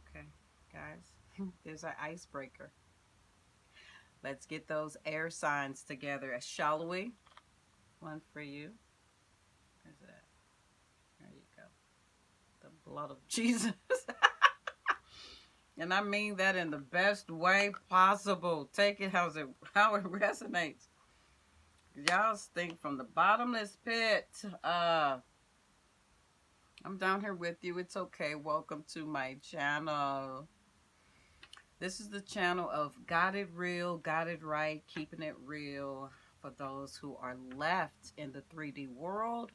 Okay, guys, there's our icebreaker. Let's get those air signs together, shall we? One for you. Where's it at? There you go. The blood of Jesus. And I mean that in the best way possible. Take it how it resonates. Y'all stink from the bottomless pit. I'm down here with you. It's okay. Welcome to my channel. This is the channel of Got It Real, Got It Right, keeping it real for those who are left in the 3D world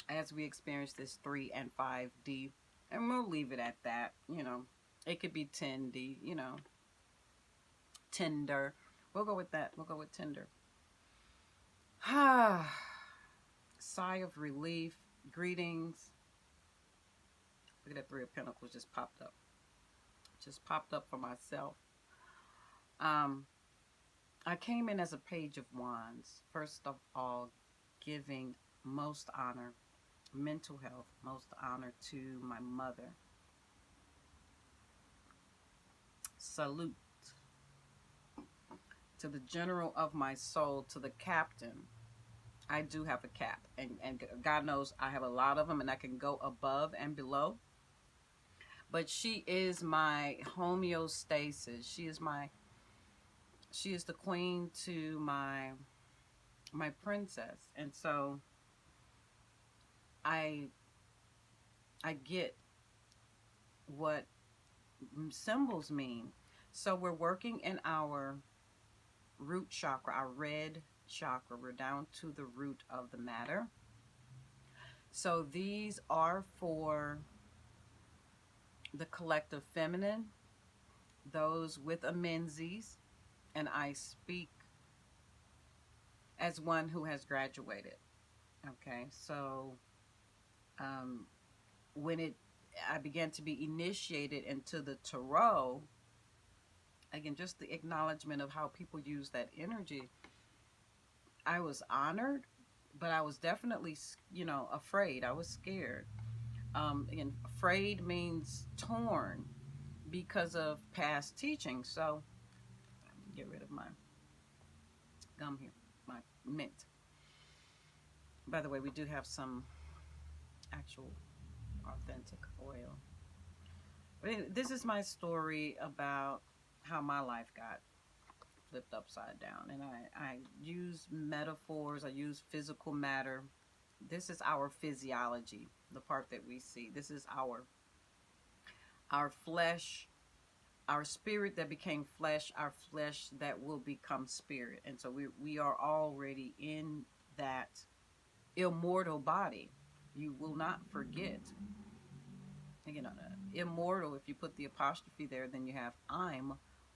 as we experience this 3 and 5D. And we'll leave it at that. It could be 10D, Tinder. We'll go with that. We'll go with Tinder. Sigh of relief. Greetings. Look at that 3 of Pentacles just popped up. Just popped up for myself. I came in as a Page of Wands. First of all, giving most honor, mental health, most honor to my mother. Salute to the general of my soul, to the captain. I do have a cap, and God knows I have a lot of them, and I can go above and below. But she is my homeostasis. She is the queen to my princess. And so I get what symbols mean. So we're working in our root chakra, our red chakra. We're down to the root of the matter. So these are for the collective feminine, those with a menses, and I speak as one who has graduated. Okay, so when I began to be initiated into the tarot, again, just the acknowledgement of how people use that energy, I was honored, but I was definitely, afraid. I was scared. Again, afraid means torn because of past teaching. So, get rid of my gum here, my mint. By the way, we do have some actual authentic oil. But anyway, this is my story about how my life got flipped upside down. And I use metaphors, I use physical matter. This is our physiology, the part that we see. This is our flesh, our spirit that became flesh, our flesh that will become spirit. And so we are already in that immortal body. You will not forget. Again, immortal, if you put the apostrophe there, then you have I'm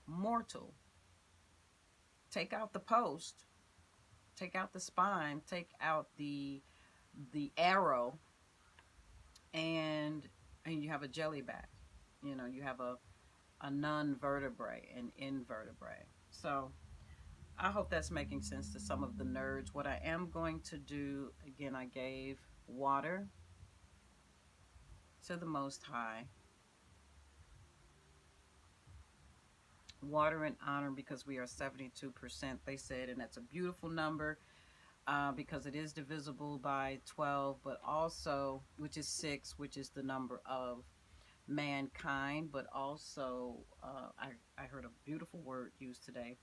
mortal. Take out the post, take out the spine, take out the arrow, and you have a jellyback. You have a non-vertebrae, an invertebrate. So I hope that's making sense to some of the nerds. What I am going to do, again, I gave water to the Most High. Water in honor, because we are 72%, they said, and that's a beautiful number because it is divisible by 12, but also, which is 6, which is the number of mankind, but also I heard a beautiful word used today.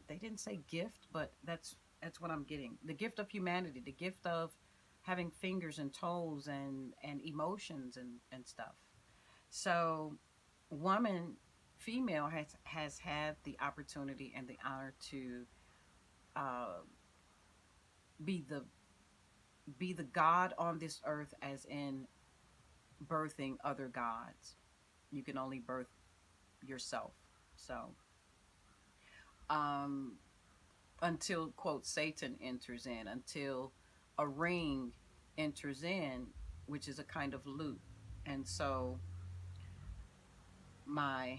They didn't say gift, but that's what I'm getting. The gift of humanity, the gift of having fingers and toes and emotions and stuff. So female has had the opportunity and the honor to be the god on this earth, as in birthing other gods. You can only birth yourself. So until, quote, Satan enters in, until a ring enters in, which is a kind of loop. And so my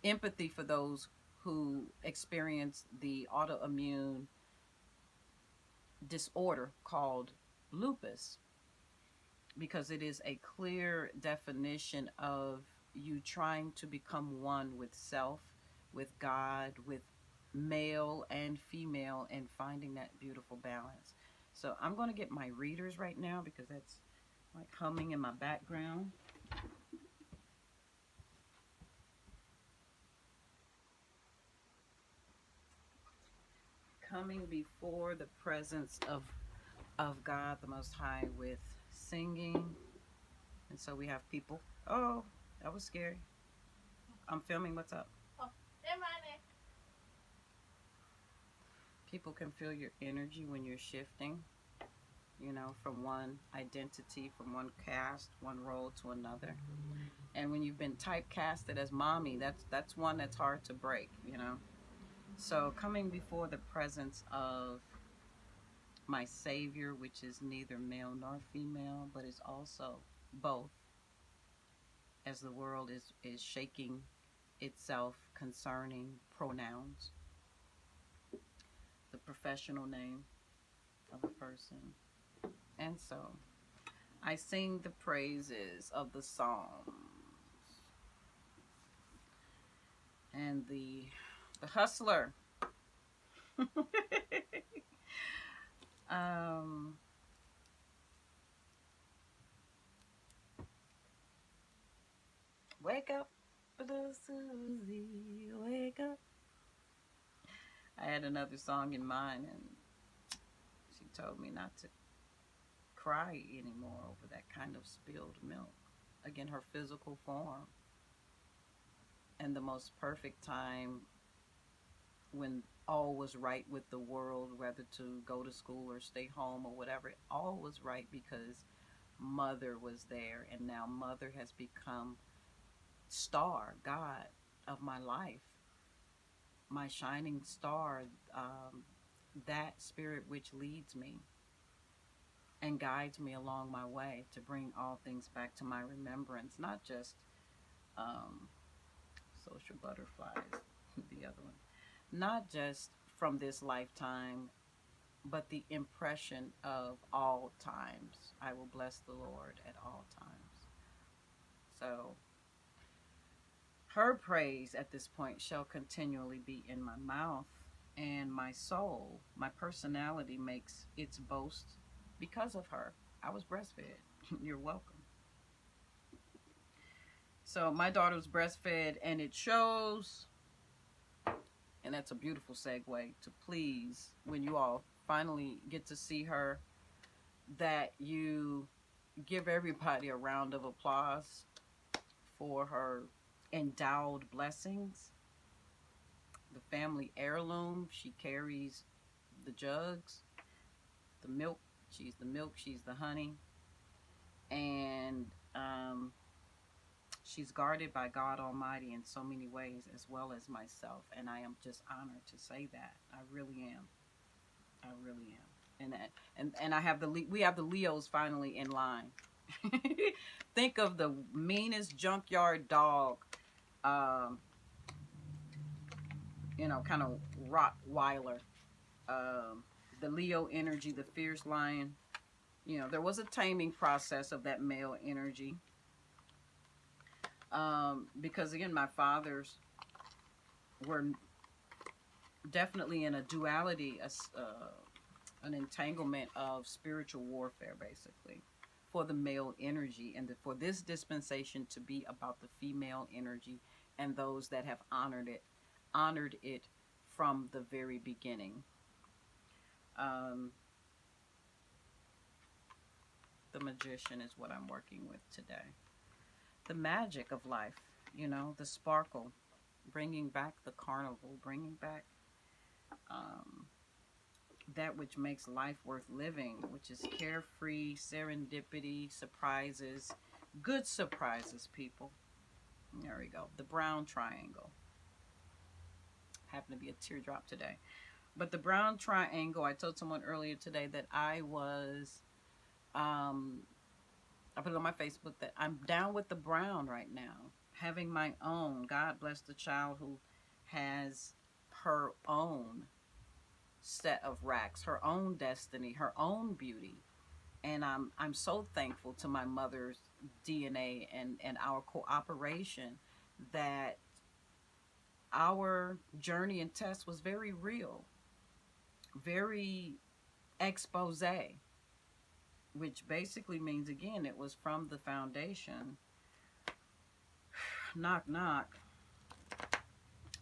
empathy for those who experience the autoimmune disorder called lupus, because it is a clear definition of you trying to become one with self, with God, with male and female, and finding that beautiful balance. So I'm going to get my readers right now because that's like humming in my background. Coming before the presence of God the Most High with singing. And so we have people. Oh, that was scary. I'm filming. What's up? Oh, people can feel your energy when you're shifting, you know, from one identity, from one caste, one role to another. And when you've been typecasted as mommy, that's one that's hard to break, you know. So coming before the presence of my Savior, which is neither male nor female, but is also both, as the world is shaking itself concerning pronouns, the professional name of a person. And so I sing the praises of the Psalms and the hustler. Wake up, little Susie, wake up. I had another song in mind, and she told me not to cry anymore over that kind of spilled milk. Again, her physical form. And the most perfect time when all was right with the world, whether to go to school or stay home or whatever, all was right because mother was there. And now mother has become star, God of my life, my shining star, that spirit which leads me and guides me along my way to bring all things back to my remembrance, not just social butterflies, the other one, not just from this lifetime, but the impression of all times. I will bless the Lord at all times. So her praise at this point shall continually be in my mouth, and my soul, my personality makes its boast because of her. I was breastfed. You're welcome. So my daughter was breastfed, and it shows. And that's a beautiful segue to please, when you all finally get to see her, that you give everybody a round of applause for her endowed blessings. The family heirloom. She carries the jugs, the milk. She's the milk. She's the honey. And she's guarded by God Almighty in so many ways, as well as myself. And I am just honored to say that. I really am. I really am. And I have we have the Leos finally in line. Think of the meanest junkyard dog, you know, kind of Rottweiler. The Leo energy, the fierce lion. You know, there was a taming process of that male energy. Because again, my fathers were definitely in a duality, an entanglement of spiritual warfare, basically, for the male energy, and for this dispensation to be about the female energy and those that have honored it from the very beginning. The magician is what I'm working with today. The magic of life, you know, the sparkle, bringing back the carnival, bringing back that which makes life worth living, which is carefree, serendipity, surprises, good surprises, people. There we go. The brown triangle. Happened to be a teardrop today. But the brown triangle, I told someone earlier today that I put it on my Facebook that I'm down with the brown right now. Having my own. God bless the child who has her own set of racks, her own destiny, her own beauty. And I'm so thankful to my mother's DNA and our cooperation that our journey and test was very real, very expose, which basically means, again, it was from the foundation, knock knock,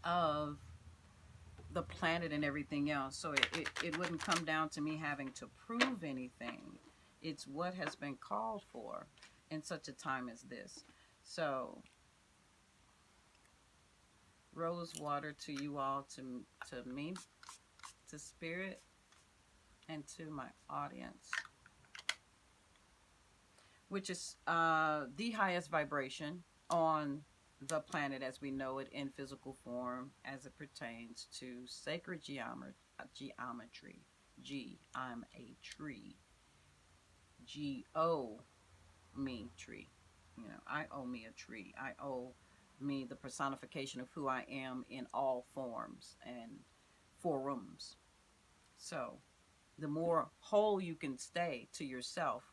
of the planet and everything else. So it wouldn't come down to me having to prove anything. It's what has been called for in such a time as this. So rose water to you all, to me, to spirit, and to my audience, which is the highest vibration on the planet as we know it in physical form, as it pertains to sacred geometry. G, I'm a tree. G-O, me, tree. You know, I owe me a tree. I owe me the personification of who I am in all forms and forums. So the more whole you can stay to yourself,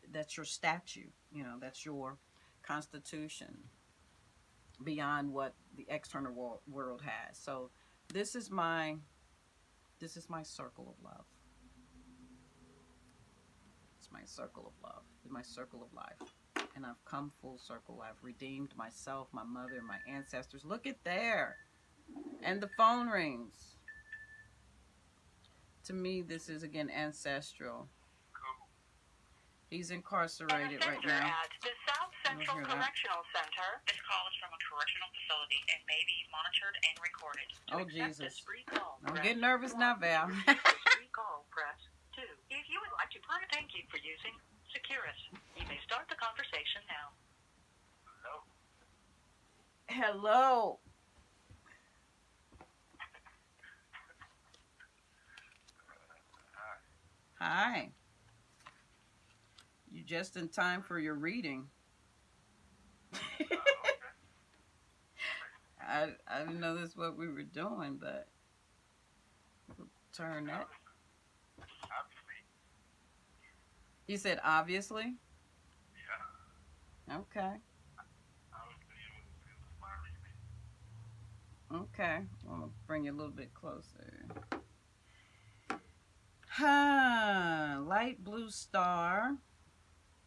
that's your statue, you know, that's your constitution beyond what the external world has. So this is my circle of love. It's my circle of love, my circle of life. And I've come full circle. I've redeemed myself, my mother, my ancestors. Look at there. And the phone rings. To me, this is, again, ancestral. He's incarcerated right now. At the South Central Correctional Center. This call is from a correctional facility and may be monitored and recorded. Oh, Jesus. Don't get nervous now, Val. Recall, press 2. If you would like to thank you for using Securus. You may start the conversation now. Hello. Hi. You just in time for your reading. I didn't know this is what we were doing, but we'll turn that. You said obviously? Yeah. Okay. Okay. I'm going to bring you a little bit closer. Light blue star.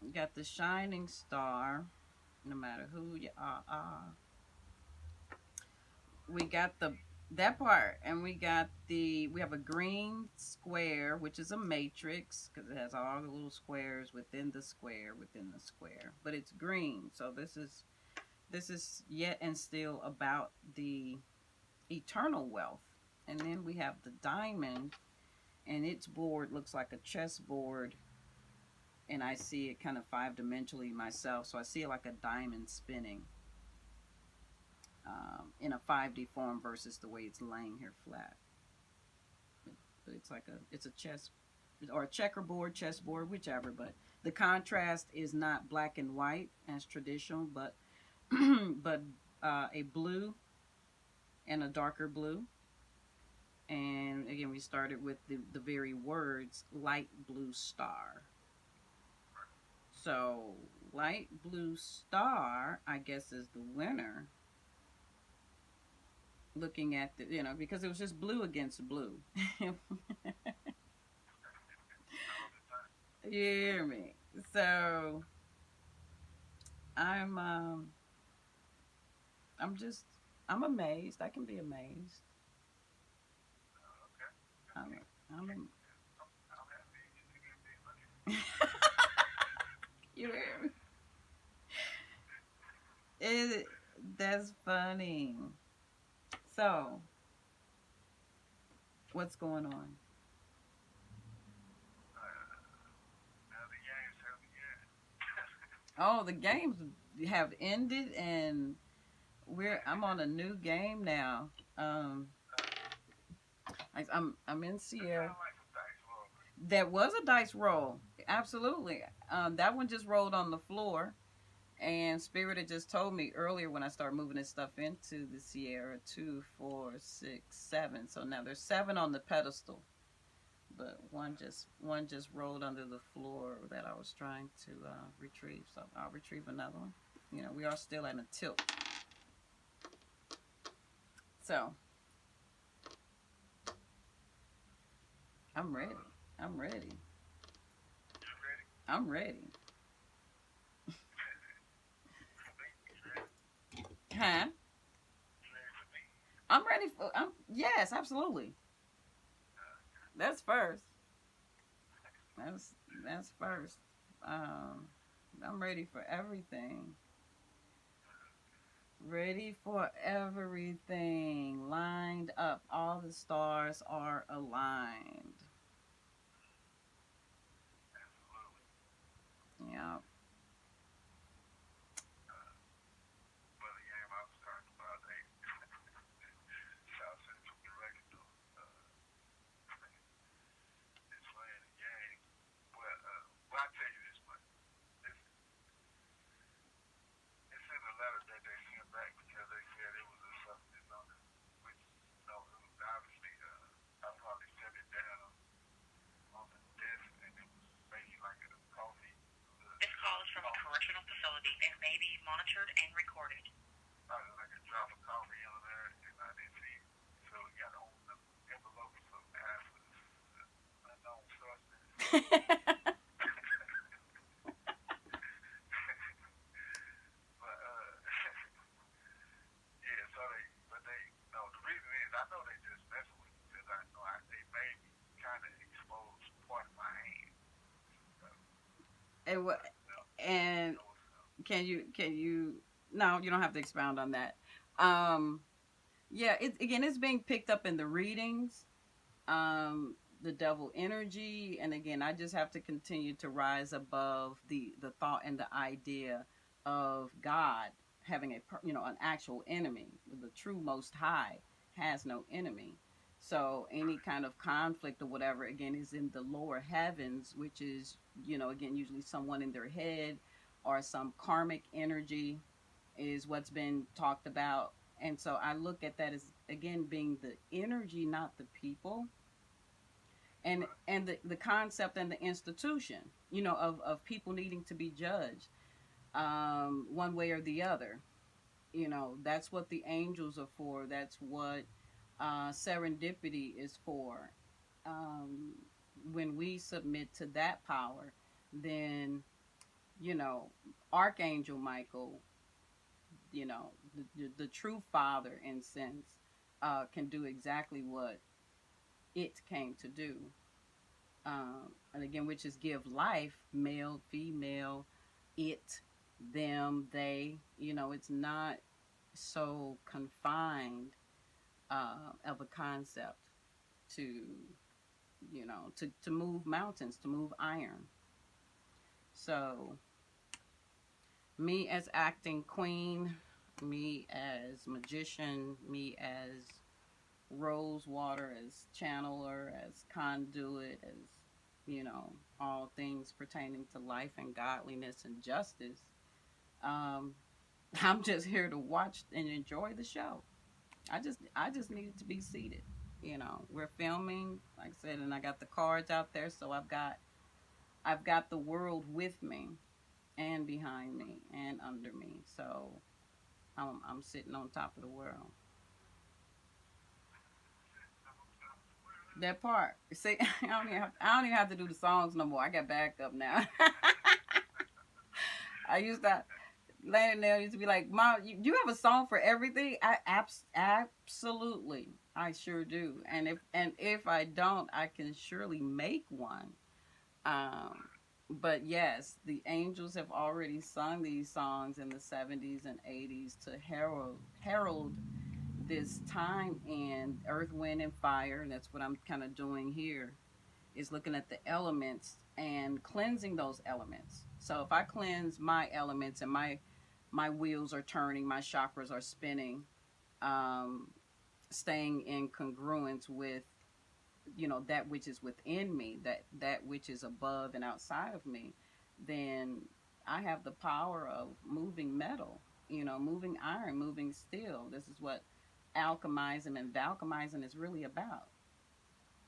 You got the shining star. No matter who you are. We got that part, and we have a green square, which is a matrix because it has all the little squares within the square, but it's green. So this is yet and still about the eternal wealth. And then we have the diamond, and its board looks like a chessboard, and I see it kind of 5-dimensionally myself. So I see it like a diamond spinning. In a 5D form versus the way it's laying here flat. But it's a chess or a checkerboard, chessboard, whichever. But the contrast is not black and white as traditional, but a blue and a darker blue. And again, we started with the very words light blue star. So light blue star, I guess, is the winner. Looking at because it was just blue against blue. You hear me? So I'm amazed. I can be amazed. You hear me? That's funny. So, what's going on? Oh, the games have ended, and I'm on a new game now. I'm in Sierra. That was a dice roll, absolutely. That one just rolled on the floor. And Spirit had just told me earlier when I started moving this stuff into the Sierra, 2, 4, 6, 7. So now there's 7 on the pedestal. but one just rolled under the floor that I was trying to retrieve. So I'll retrieve another one. You know, we are still at a tilt. So I'm ready. I'm ready. I'm ready. Huh? I'm ready for. Yes, absolutely. That's first. That's first. Um, I'm ready for everything. Ready for everything. Lined up. All the stars are aligned. Yeah. This call is from a correctional facility and may be monitored and recorded. and what? And can you? No, you don't have to expound on that. Um, yeah. It's being picked up in the readings. The devil energy, and again, I just have to continue to rise above the thought and the idea of God having an actual enemy. The true Most High has no enemy. So any kind of conflict or whatever, again, is in the lower heavens, which is, again, usually someone in their head or some karmic energy is what's been talked about. And so I look at that as, again, being the energy, not the people, and the concept and the institution, of people needing to be judged, one way or the other. That's what the angels are for. That's what serendipity is for. um, when we submit to that power, then, you know Archangel Michael, the true father, in sense, can do exactly what it came to do. And again, which is give life, male, female, it, them, they. It's not so confined of a concept to, to move mountains, to move iron. So, me as acting queen, me as magician, me as Rosewater, as channeler, as conduit, as, all things pertaining to life and godliness and justice. Um, I'm just here to watch and enjoy the show. I just needed to be seated. We're filming, like I said, and I got the cards out there, so I've got the world with me and behind me and under me. So I'm sitting on top of the world. That part. See, I don't even have to do the songs no more. I got backup now. I used to Landon there used to be like, "Mom, you have a song for everything." Absolutely, I sure do. And if I don't, I can surely make one. Um, but yes, the angels have already sung these songs in the 70s and 80s to herald this time in Earth, Wind, and Fire. And that's what I'm kind of doing here, is looking at the elements and cleansing those elements. So if I cleanse my elements and my wheels are turning, my chakras are spinning, um, staying in congruence with, that which is within me, that which is above and outside of me, then I have the power of moving metal, moving iron, moving steel. This is what alchemizing and valchemizing is really about.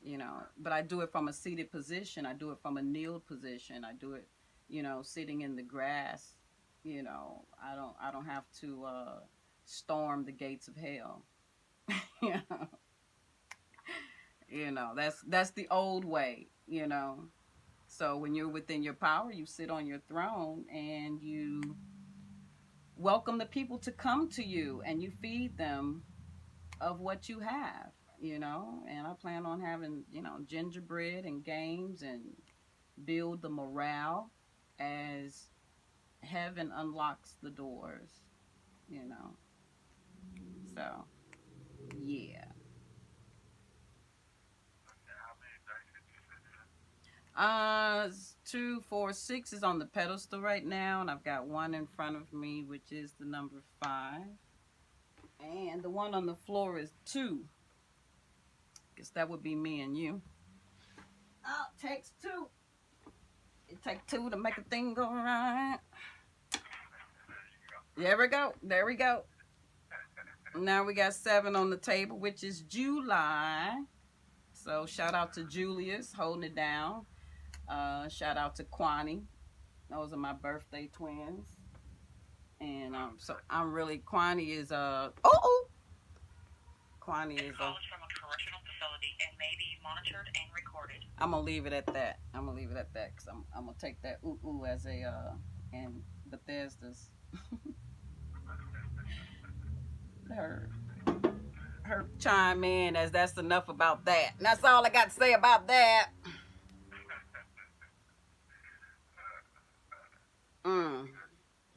you know. But I do it from a seated position. I do it from a kneeled position. I do it, you know, sitting in the grass. You know, I don't have to storm the gates of hell. you know, that's the old way. You know, so when you're within your power, you sit on your throne and you welcome the people to come to you, and you feed them of what you have, you know. And I plan on having, you know, gingerbread and games and build the morale as heaven unlocks the doors, you know. So, yeah. Two, four, six is on the pedestal right now, and I've got one in front of me, which is the number 5. And the one on the floor is 2. Guess that would be me and you. Oh, it takes 2. It takes 2 to make a thing go right. There we go. There we go. Now we got 7 on the table, which is July. So shout out to Julius holding it down. Shout out to Kwani. Those are my birthday twins. And so I'm really, Kwani is Kwani is call is from a correctional facility and may be monitored and recorded. I'm gonna leave it at that. Because I'm gonna take that ooh as a and Bethesda's her chime in as that's enough about that. And that's all I got to say about that.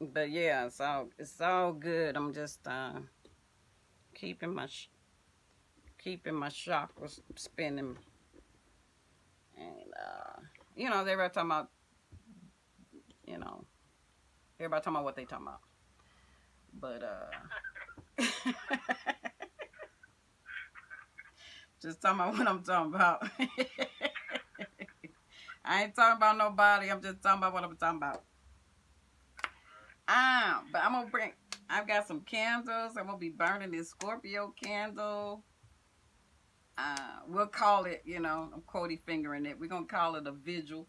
But yeah, it's all good. I'm just keeping my chakras spinning, and you know, everybody talking about, you know, everybody talking about what they talking about, but just talking about what I'm talking about. I ain't talking about nobody. I'm just talking about what I'm talking about. But I've got some candles. I'm gonna be burning this Scorpio candle. We'll call it, you know, I'm quotey fingering it. We're gonna call it a vigil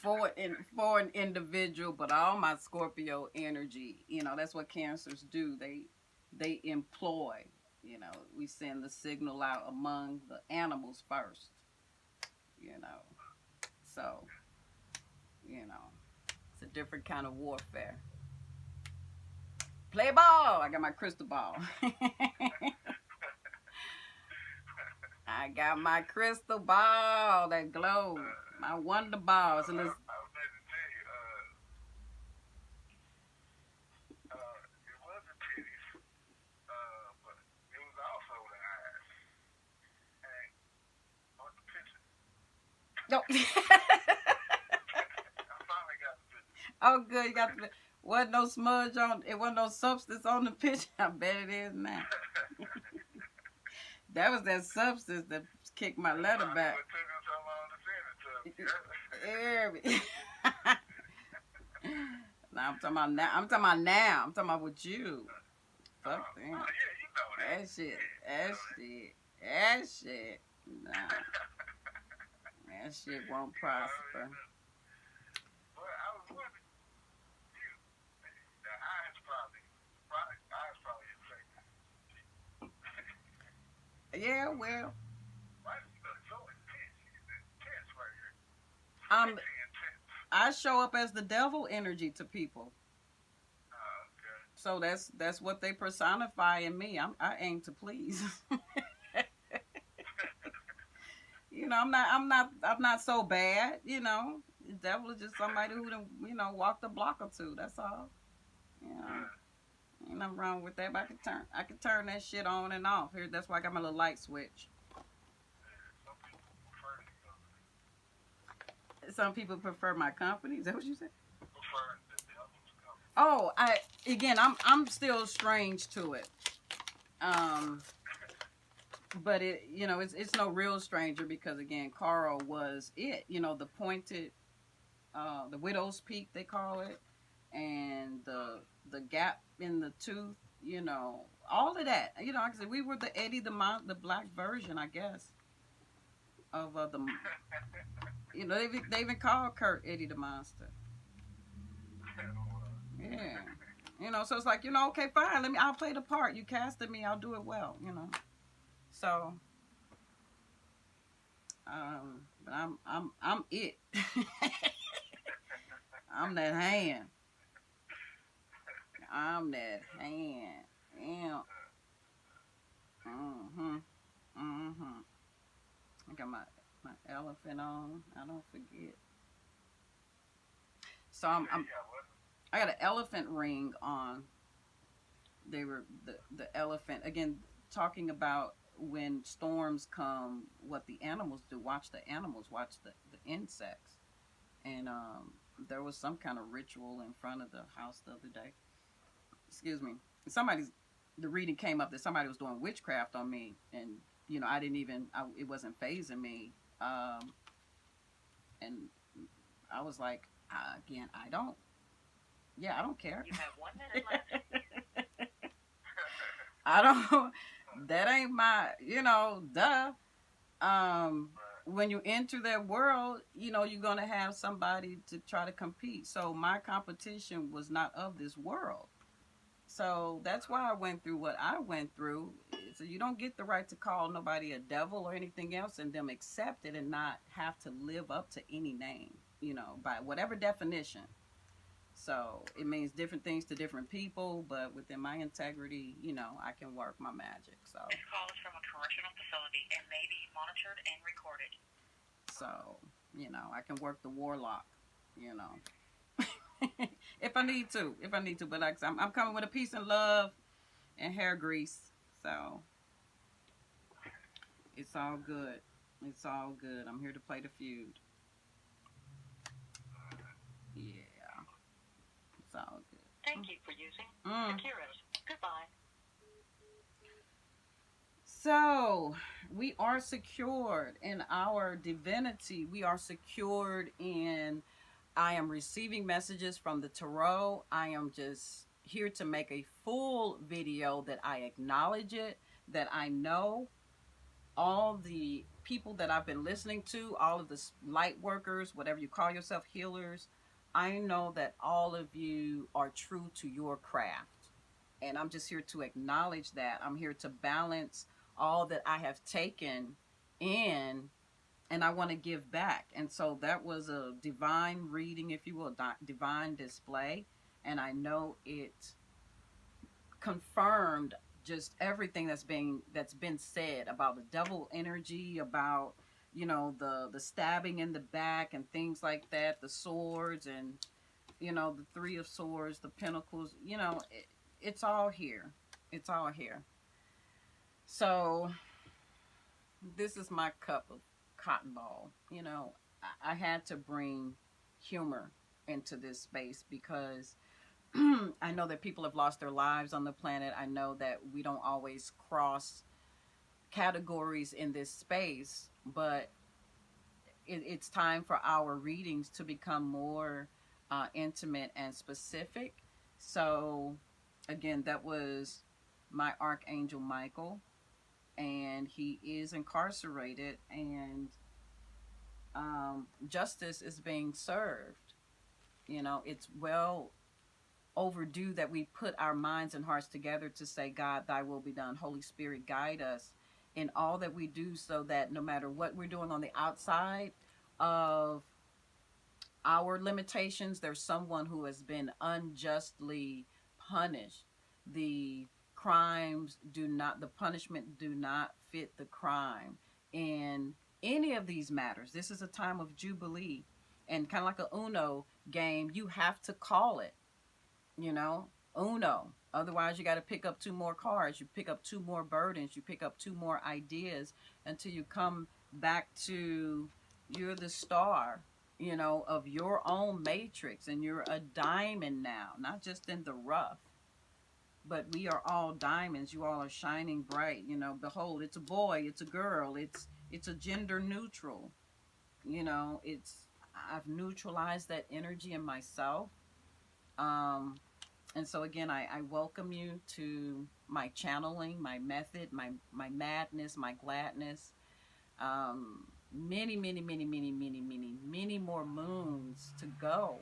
for an individual, but all my Scorpio energy, you know, that's what Cancers do. They employ, you know, we send the signal out among the animals first, you know. So, you know, it's a different kind of warfare. Play ball. I got my crystal ball. I got my crystal ball that glows. My wonder balls. And I was going to tell you, it was the titties, but it was also the eyes. And on the picture. No. I finally got the picture. Oh, good. You got the. Wasn't no smudge on. It wasn't no substance on the picture. I bet it is now. That was that substance that kicked my letter back. It took him so long to send it to me. Now I'm talking about now. I'm talking about with you. Fuck them. Yeah, you know that. That shit. Nah. That shit won't prosper. But I was wondering, the eyes probably affected. Yeah, well. Why is it so intense? It's intense right here. Intense. I show up as the devil energy to people. Okay. So that's what they personify in me. I aim to please. You know, I'm not so bad. You know, the devil is just somebody who done, you know, walked a block or two. That's all. You know, ain't nothing wrong with that. But I can turn that shit on and off. Here, that's why I got my little light switch. Some people prefer my company. Is that what you said? Oh, I'm still strange to it. But it, you know, it's no real stranger because again, Carl was it. You know, the pointed, the widow's peak they call it, and the gap in the tooth. you know, all of that. You know, like I said, we were the Eddie the black version, I guess, of the. You know, they even called Kurt Eddie the Monster. Yeah. You know, so it's like, you know, okay, fine. I'll play the part. You casted me. I'll do it well. You know. So, but I'm it. I'm that hand. I'm that hand. Yeah. Mhm. Mhm. I got my elephant on. I don't forget. So I got an elephant ring on. They were the elephant again, talking about when storms come, what the animals do. Watch the animals. Watch the insects. And there was some kind of ritual in front of the house the other day. Excuse me. Somebody's the reading came up that somebody was doing witchcraft on me, and you know I didn't even it wasn't phasing me. And I was like, again, I don't. Yeah, I don't care. You have 1 minute left. I don't. That ain't my. You know, duh. When you enter that world, you know you're gonna have somebody to try to compete. So my competition was not of this world. So that's why I went through what I went through. So you don't get the right to call nobody a devil or anything else and them accept it and not have to live up to any name, you know, by whatever definition. So it means different things to different people, but within my integrity, you know, I can work my magic. So This call is from a correctional facility and may be monitored and recorded. So, you know, I can work the warlock, you know. if I need to, but like I'm coming with a peace and love and hair grease. So it's all good. It's all good. I'm here to play the feud. Yeah. It's all good. Thank you for using Securus. Goodbye. So we are secured in our divinity. We are secured in I am receiving messages from the tarot. I am just here to make a full video that I acknowledge it, that I know all the people that I've been listening to, all of the light workers, whatever you call yourself, healers. I know that all of you are true to your craft. And I'm just here to acknowledge that. I'm here to balance all that I have taken in, and I want to give back. And so that was a divine reading, if you will, divine display. And I know it confirmed just everything that's been said about the devil energy, about, you know, the stabbing in the back and things like that, the swords, and, you know, the Three of Swords, the Pentacles, you know, it's all here. It's all here. So this is my cup of cotton ball. You know, I had to bring humor into this space because I know that people have lost their lives on the planet. I know that we don't always cross categories in this space, but it's time for our readings to become more intimate and specific. So again, that was my archangel Michael, and he is incarcerated, and justice is being served. You know, it's well overdue that we put our minds and hearts together to say, God, thy will be done. Holy Spirit, guide us in all that we do, so that no matter what we're doing on the outside of our limitations, there's someone who has been unjustly punished. The the punishment do not fit the crime. In any of these matters, this is a time of jubilee, and kind of like a Uno game, you have to call it, you know, Uno. Otherwise, you got to pick up 2 more cards, you pick up 2 more burdens, you pick up 2 more ideas until you come back to you're the star, you know, of your own matrix, and you're a diamond now, not just in the rough. But we are all diamonds. You all are shining bright. You know, behold, it's a boy, it's a girl, it's a gender neutral. You know, I've neutralized that energy in myself. And so again, I welcome you to my channeling, my method, my madness, my gladness. Many, many, many, many, many, many, many more moons to go.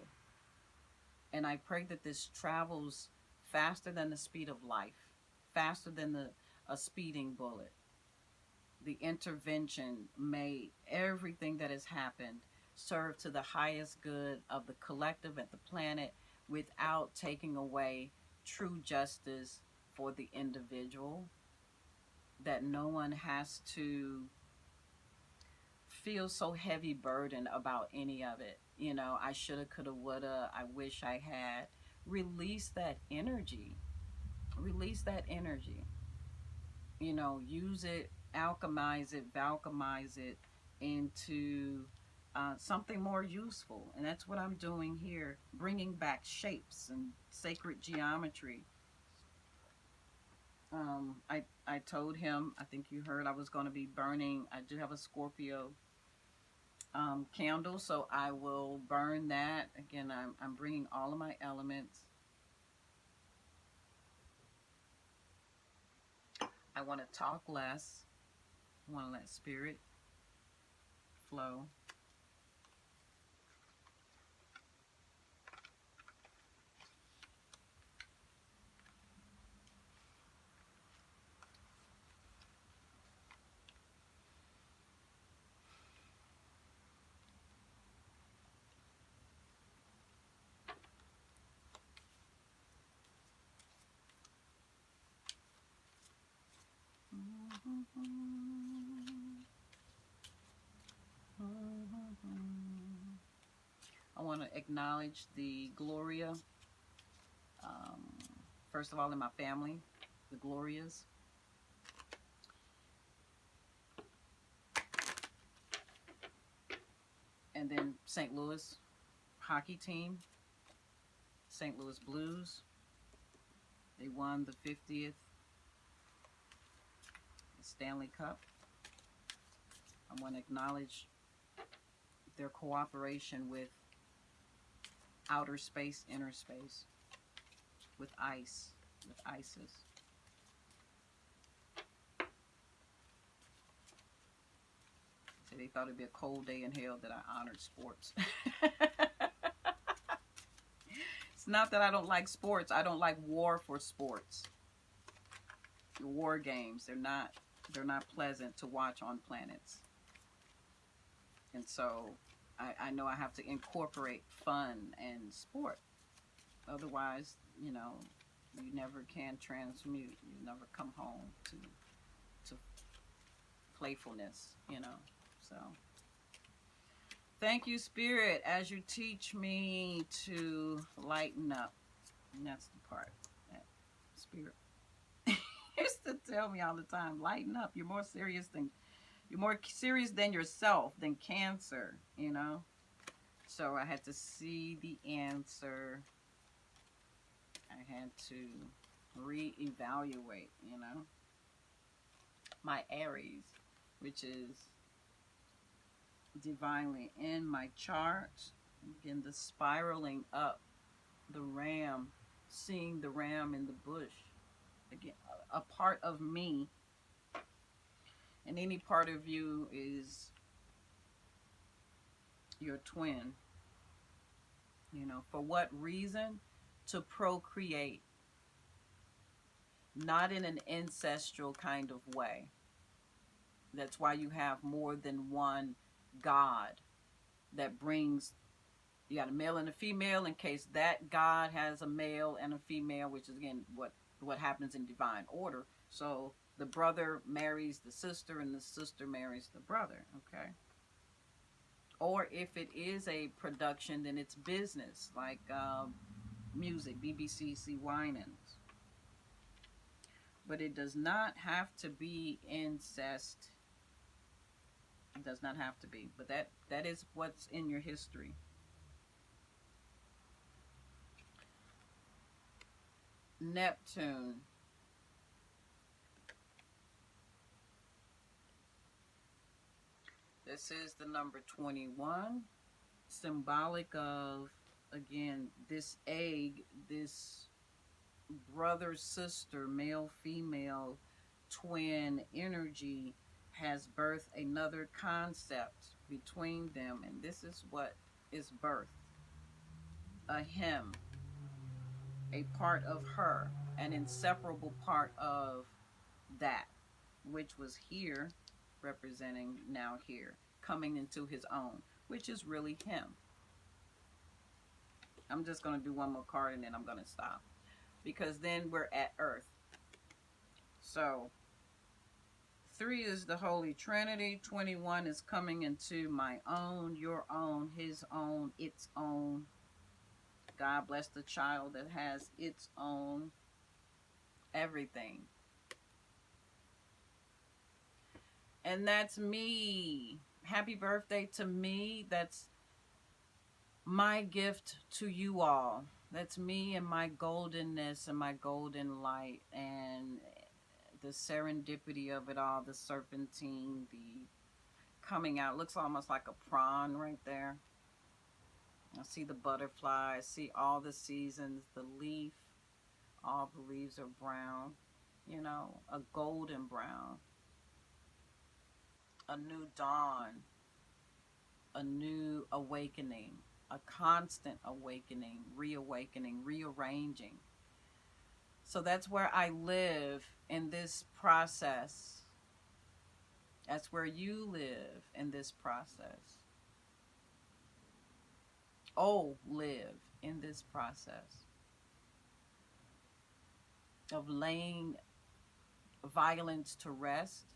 And I pray that this travels faster than the speed of life, faster than a speeding bullet. The intervention, may everything that has happened serve to the highest good of the collective and the planet without taking away true justice for the individual, that no one has to feel so heavy burden about any of it. You know, I shoulda, coulda, woulda, I wish I had. Release that energy. Release that energy. You know, use it, alchemize it, valchemize it into something more useful. And that's what I'm doing here, bringing back shapes and sacred geometry. I told him, I think you heard, I was going to be burning, I do have a Scorpio candle, so I will burn that. Again, I'm bringing all of my elements. I want to talk less. I want to let spirit flow. I want to acknowledge the Gloria, first of all, in my family, the Glorias. And then St. Louis hockey team, St. Louis Blues. They won the 50th Stanley Cup. I want to acknowledge their cooperation with outer space, inner space, with ICE, with ISIS. So they thought it'd be a cold day in hell that I honored sports. It's not that I don't like sports. I don't like war for sports. The war games, they're not pleasant to watch on planets. And so I know I have to incorporate fun and sport. Otherwise, you know, you never can transmute. You never come home to playfulness, you know. So thank you, Spirit, as you teach me to lighten up. And that's the part that Spirit used to tell me all the time, lighten up. You're more serious than yourself, than cancer, you know. So I had to see the answer. I had to reevaluate, you know, my Aries, which is divinely in my chart. Again, the spiraling up, the ram, seeing the ram in the bush. Again, a part of me, and any part of you is your twin. You know, for what reason? To procreate. Not in an ancestral kind of way. That's why you have more than one God that brings, you got a male and a female in case that God has a male and a female, which is again what happens in divine order. So the brother marries the sister and the sister marries the brother, okay? Or if it is a production, then it's business, like music, BBC Winans. But it does not have to be incest. It does not have to be. But that is what's in your history. Neptune. This is the number 21, symbolic of, again, this egg, this brother, sister, male, female, twin energy has birthed another concept between them. And this is what is birth: a him, a part of her, an inseparable part of that which was here, representing now here, coming into his own, which is really him. I'm just going to do one more card and then I'm going to stop, because then we're at Earth. So 3 is the Holy Trinity. 21 is coming into my own, your own, his own, its own. God bless the child that has its own everything. And that's me. Happy birthday to me. That's my gift to you all. That's me and my goldenness and my golden light and the serendipity of it all, the serpentine, the coming out. Looks almost like a prawn right there. I see the butterfly. I see all the seasons, the leaf. All the leaves are brown, you know, a golden brown. A new dawn, a new awakening, a constant awakening, reawakening, rearranging. So that's where I live in this process. That's where you live in this process. Oh, live in this process of laying violence to rest,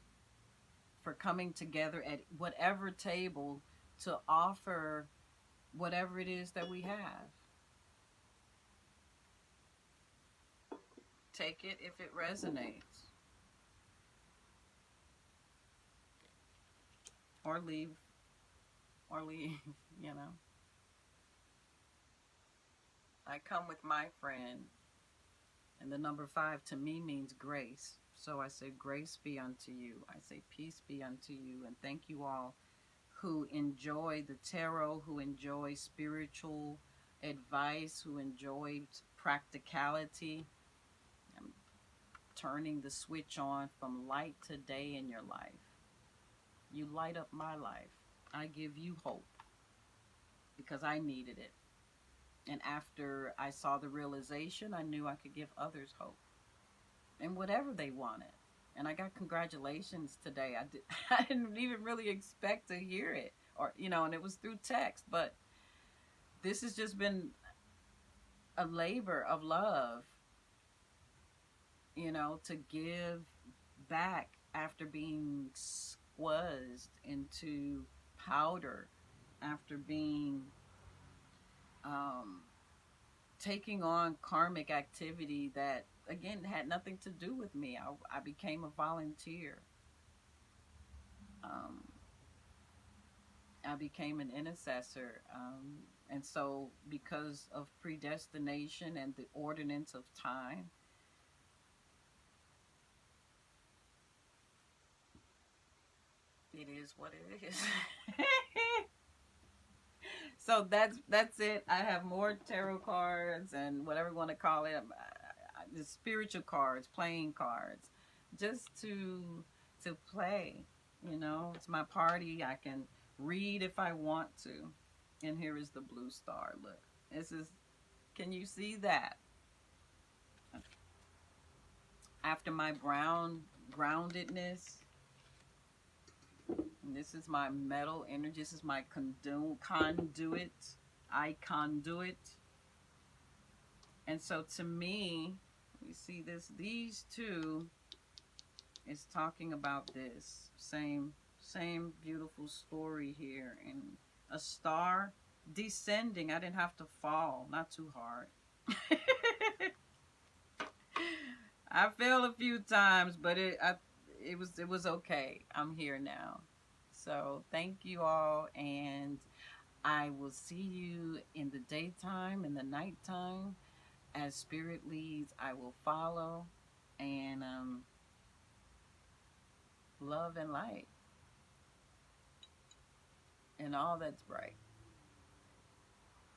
for coming together at whatever table to offer whatever it is that we have. Take it if it resonates. Or leave, you know. I come with my friend, and the number 5 to me means grace. So I say, grace be unto you. I say, peace be unto you. And thank you all who enjoy the tarot, who enjoy spiritual advice, who enjoy practicality. I'm turning the switch on from light to day in your life. You light up my life. I give you hope because I needed it. And after I saw the realization, I knew I could give others hope. And whatever they wanted. And I got congratulations today. I didn't even really expect to hear it, or, you know, and it was through text, but this has just been a labor of love, you know, to give back after being squeezed into powder, after being taking on karmic activity that, again, had nothing to do with me. I became a volunteer. I became an intercessor. And so because of predestination and the ordinance of time, it is what it is. So that's it. I have more tarot cards and whatever you want to call it. The spiritual cards, playing cards, just to play. You know, it's my party. I can read if I want to. And here is the blue star. Look, this is. Can you see that? After my brown groundedness. And this is my metal energy. This is my conduit. I conduit. And so to me, we see this. These two is talking about this same beautiful story here. And a star descending. I didn't have to fall. Not too hard. I fell a few times, but it was okay. I'm here now. So thank you all, and I will see you in the daytime, in the nighttime. As spirit leads, I will follow, and love and light and all that's bright.